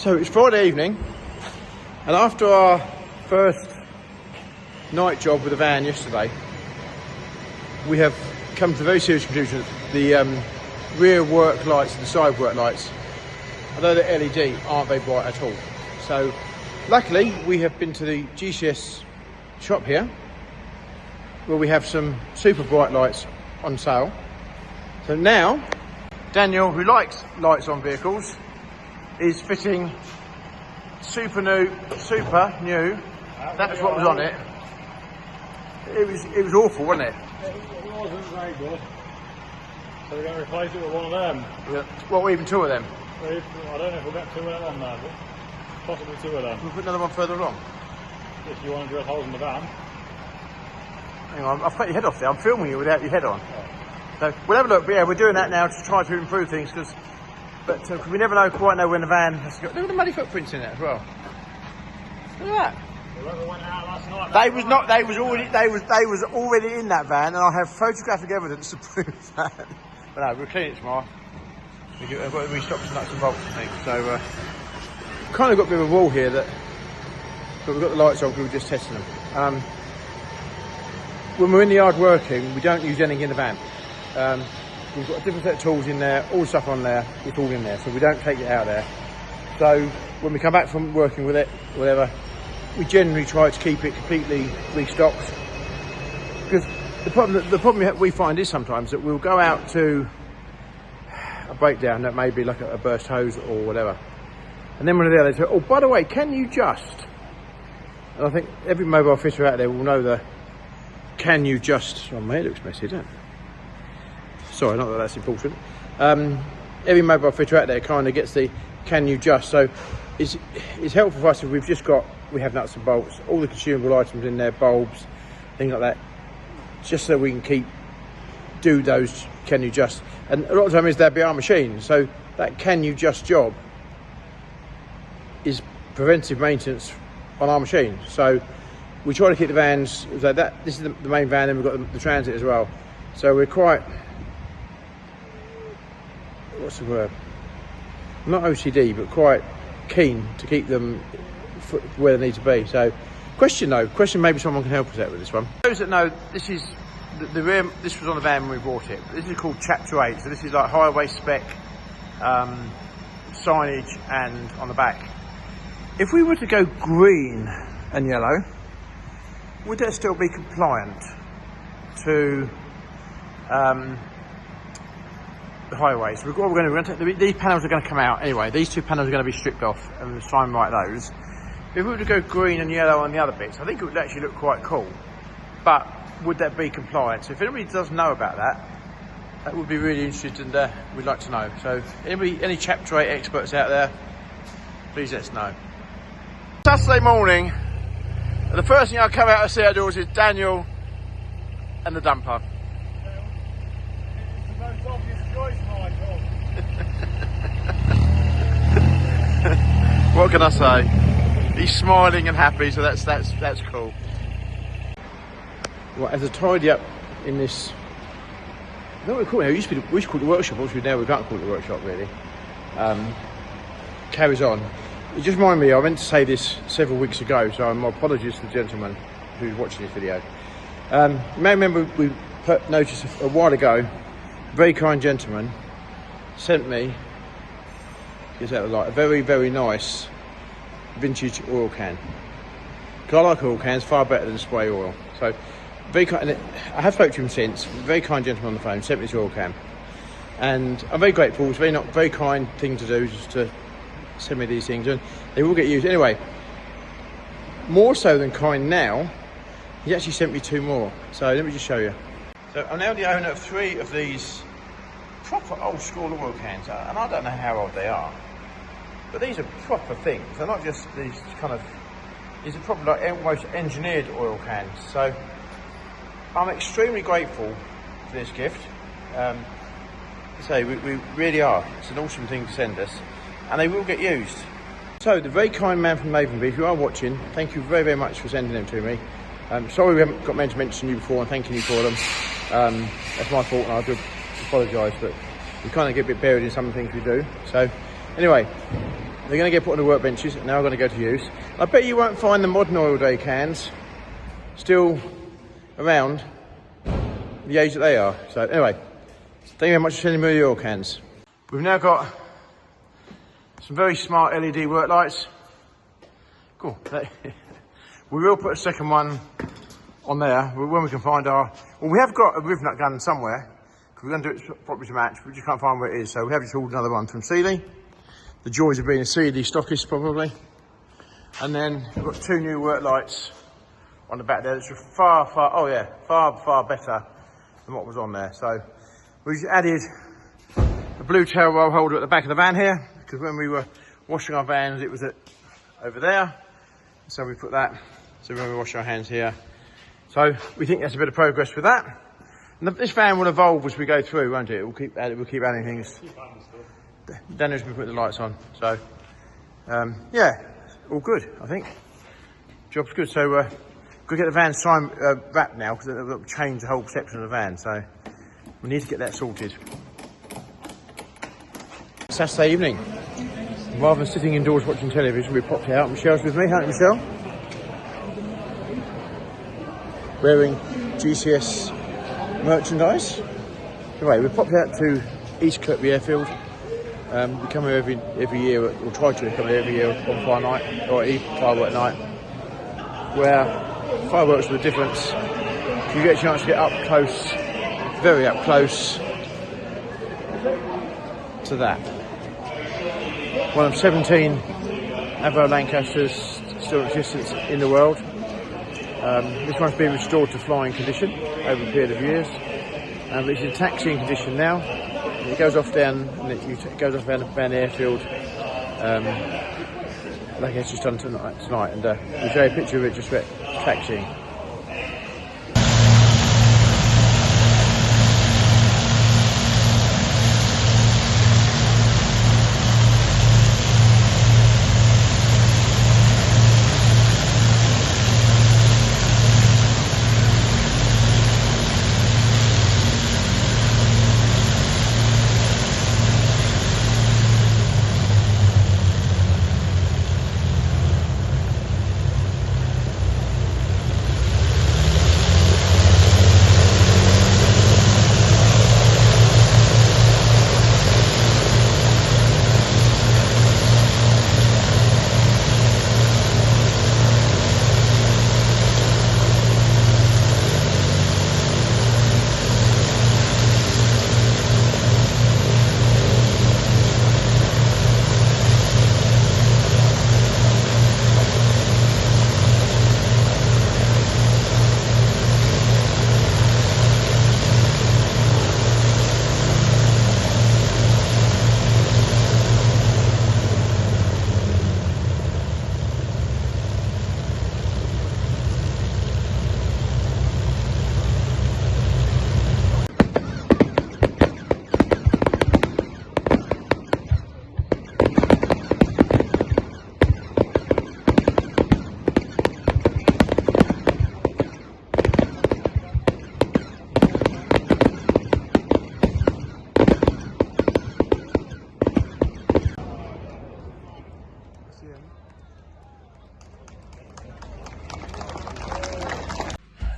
So it's Friday evening, and after our first night job with the van yesterday, we have come to the very serious conclusion that the rear work lights and the side work lights, although they're LED, aren't very bright at all. So luckily we have been to the GCS shop here, where we have some super bright lights on sale. So now Daniel, who likes lights on vehicles, is fitting super new. That's what was on it. It was awful, wasn't it? It wasn't very good. So we're going to replace it with one of them. Yeah. Well, even two of them. I don't know if we'll get two of them on there, but possibly two of them. We'll put another one further along. If you want to drill holes in the van. Hang on, I've cut your head off there. I'm filming you without your head on. So we'll have a look. But yeah, we're doing that now to try to improve things, but we never quite know when the van has to go. Look at the muddy footprints in it as well. Look at that. Whoever went out last night. They was already in that van, and I have photographic evidence to prove that. But no, we'll clean it tomorrow. I've got to restock some nuts and bolts and things. So kind of got a bit of a wall here that, but we've got the lights on. We were just testing them. When we're in the yard working, we don't use anything in the van. We've got a different set of tools in there, all the stuff on there, it's all in there, so we don't take it out there. So when we come back from working with it, whatever, we generally try to keep it completely restocked. Because the problem we find is sometimes that we'll go out to a breakdown that may be like a burst hose or whatever. And then when they're there, they say, oh, by the way, can you just... And I think every mobile fitter out there will know the can you just... Oh, my hair looks messy, doesn't it? Sorry, not that that's important. Every mobile fitter out there kind of gets the can you just. So it's helpful for us if we have nuts and bolts, all the consumable items in there, bulbs, things like that, just so we can do those can you just. And a lot of the time they'll be our machine. So that can you just job is preventive maintenance on our machine. So we try to keep the vans like that. This is the main van, and we've got the Transit as well. So we're quite, what's the word? Not OCD, but quite keen to keep them where they need to be. So, question maybe someone can help us out with this one. Those that know, this is the rear. This was on the van when we bought it. This is called Chapter 8. So this is like highway spec signage, and on the back. If we were to go green and yellow, would that still be compliant to the highways? So what we're going to take, these panels are going to come out anyway. These two panels are going to be stripped off, and we'll try and write those. If we were to go green and yellow on the other bits, I think it would actually look quite cool. But would that be compliant? So if anybody does know about that would be really interesting, and we'd like to know. So any Chapter 8 experts out there, please let us know. Saturday morning, and the first thing I come out to see outdoors is Daniel and the dumper. It's the most obvious choice, Michael. What can I say? He's smiling and happy, so that's cool. Right, as a tidy up in this, I don't know what we call it. We used to call it the workshop, obviously now we can't call it the workshop really. Carries on. It just reminded me, I meant to say this several weeks ago, so my apologies to the gentleman who's watching this video. You may remember we noticed a while ago, a very kind gentleman sent me, a very, very nice vintage oil can. Because I like oil cans far better than spray oil. So, very kind, and I have spoken to him since, very kind gentleman on the phone, sent me this oil can. And I'm very grateful, it's a very kind thing to do, just to send me these things, and they will get used. Anyway, more so than kind now, he actually sent me two more. So let me just show you. So I'm now the owner of 3 of these proper old school oil cans, and I don't know how old they are, but these are proper things. They're not just these these are proper like almost engineered oil cans. So I'm extremely grateful for this gift. We really are. It's an awesome thing to send us, and they will get used. So the very kind man from Mavenby, if you are watching, thank you very, very much for sending them to me. Sorry we haven't got meant to mention you before and thanking you for them. That's my fault, and I do apologise, but we kind of get a bit buried in some things we do. So anyway, They're going to get put on the workbenches, and now I'm going to go to use. I bet you won't find the modern oil day cans still around the age that they are. So anyway, thank you very much for sending me your oil cans. We've now got some very smart LED work lights. Cool. We will put a second one on there when we can find our... Well, we have got a roof nut gun somewhere, because we're going to do it properly to match, but we just can't find where it is. So we have just ordered another one from Sealy. The joys of being a Sealy stockist, probably. And then we've got 2 new work lights on the back there, which are far better than what was on there. So we just added a blue tail roll holder at the back of the van here, because when we were washing our vans, it was over there. So we put that, so when we wash our hands here. So we think that's a bit of progress with that. And this van will evolve as we go through, won't it? We'll keep adding things. Daniel's been putting the lights on. So, yeah, all good, I think. Job's good. So, we'll get the van wrapped now, because they'll change the whole perception of the van. So, we need to get that sorted. Saturday evening. Rather than sitting indoors watching television, we popped out. Michelle's with me, hasn't Michelle? Wearing GCS merchandise. Anyway, we popped out to East Kirkby Airfield. We come here every year, or try to come here every year on fire night, or firework night, where fireworks are the difference. So you get a chance to get up close, very up close to that. One of 17 Avro Lancasters still in existence in the world. This one's been restored to flying condition over a period of years. It's in taxiing condition now. It goes off down the airfield. Like it's just done tonight, and we'll show you a picture of it just taxiing.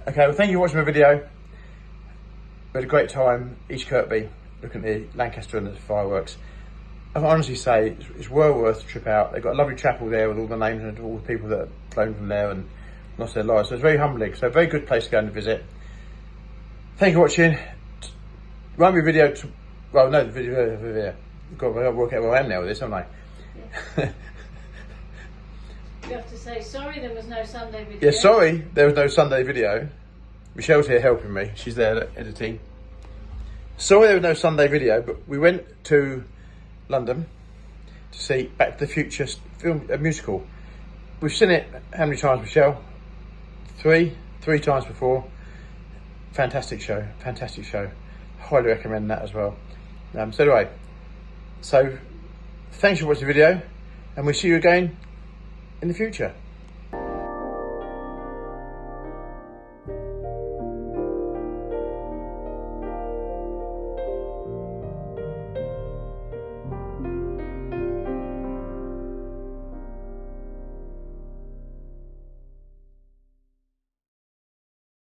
Okay, well, thank you for watching my video. We had a great time, East Kirkby, looking at the Lancaster and the fireworks. I can honestly say it's well worth a trip out. They've got a lovely chapel there with all the names and all the people that have flown from there and lost their lives. So it's very humbling. So a very good place to go and visit. Thank you for watching. Won't be a video well, no, the video. I've got to work out where I am now with this, haven't I? Yeah. You have to say, sorry there was no Sunday video. Yeah, sorry there was no Sunday video. Michelle's here helping me. She's there editing. Sorry there was no Sunday video, but we went to London to see Back to the Future film, a musical. We've seen it how many times, Michelle? Three times before. Fantastic show, fantastic show. Highly recommend that as well. So anyway, thanks for watching the video, and we'll see you again in the future.